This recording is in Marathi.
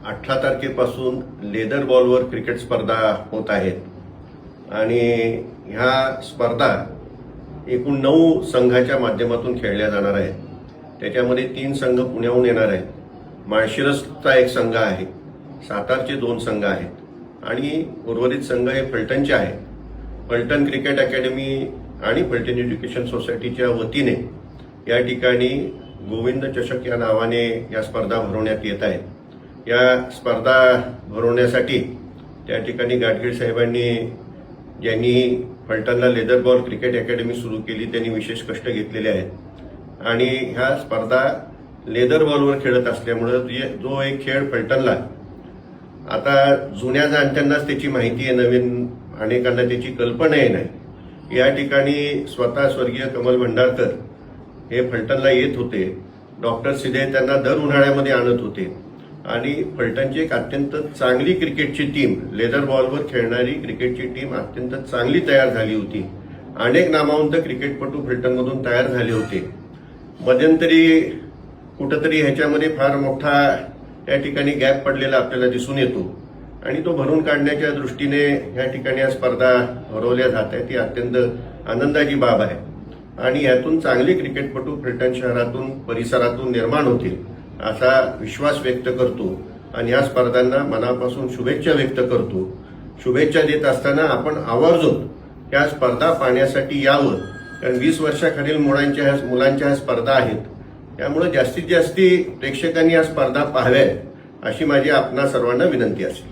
18 तारखेपासून लेदर बॉलवर क्रिकेट स्पर्धा होत आहेत आणि ह्या स्पर्धा एकूण 9 संघाच्या माध्यमातून खेळल्या जाणार आहेत. त्याच्यामध्ये 3 संघ पुण्याहून येणार आहेत. माळशिरसचा एक संघ आहे, सातारचे 2 संघ आहेत आणि उर्वरित संघ हे फलटणचे आहेत. फलटण क्रिकेट अकॅडमी आणि फलटण एज्युकेशन सोसायटीच्या वतीने या ठिकाणी गोविंद चषक या नावाने या स्पर्धा भरवण्यात येत आहेत. या स्पर्धा भरवण्यासाठी त्या ठिकाणी गाडगीळ साहेबांनी ज्यांनी फलटणला लेदर बॉल क्रिकेट अकॅडमी सुरू केली त्यांनी विशेष कष्ट घेतलेले आहेत आणि ह्या स्पर्धा लेदर बॉलवर खेळत असल्यामुळे जो एक खेळ फलटणला आता जुन्या जाणत्यांनाच त्याची माहिती आहे, नवीन अनेकांना त्याची कल्पनाही नाही. या ठिकाणी स्वतः स्वर्गीय कमल भंडारकर हे फलटणला येत होते. डॉक्टर सिधे त्यांना दर उन्हाळ्यामध्ये आणत होते आणि फलटणची एक अत्यंत चांगली क्रिकेटची टीम, लेदर बॉलवर खेळणारी क्रिकेटची टीम अत्यंत चांगली तयार झाली होती. अनेक नामवंत क्रिकेटपटू फलटणमधून तयार झाले होते. मध्यंतरी कुठंतरी ह्याच्यामध्ये फार मोठा त्या ठिकाणी गॅप पडलेला आपल्याला दिसून येतो आणि तो भरून काढण्याच्या दृष्टीने या ठिकाणी या स्पर्धा भरवल्या जात आहेत. ही अत्यंत आनंदाची बाब आहे आणि यातून चांगले क्रिकेटपटू फलटण शहरातून परिसरातून निर्माण होतील असा विश्वास व्यक्त करतो आणि या स्पर्धांना मनापासून शुभेच्छा व्यक्त करतो. शुभेच्छा देत असताना आपण आवर्जून या स्पर्धा पाहण्यासाठी यावं, कारण 20 वर्षाखालील मुलांच्या ह्या स्पर्धा आहेत. त्यामुळे जास्तीत जास्त प्रेक्षकांनी या स्पर्धा पाहाव्यात अशी माझी आपणा सर्वांना विनंती असेल.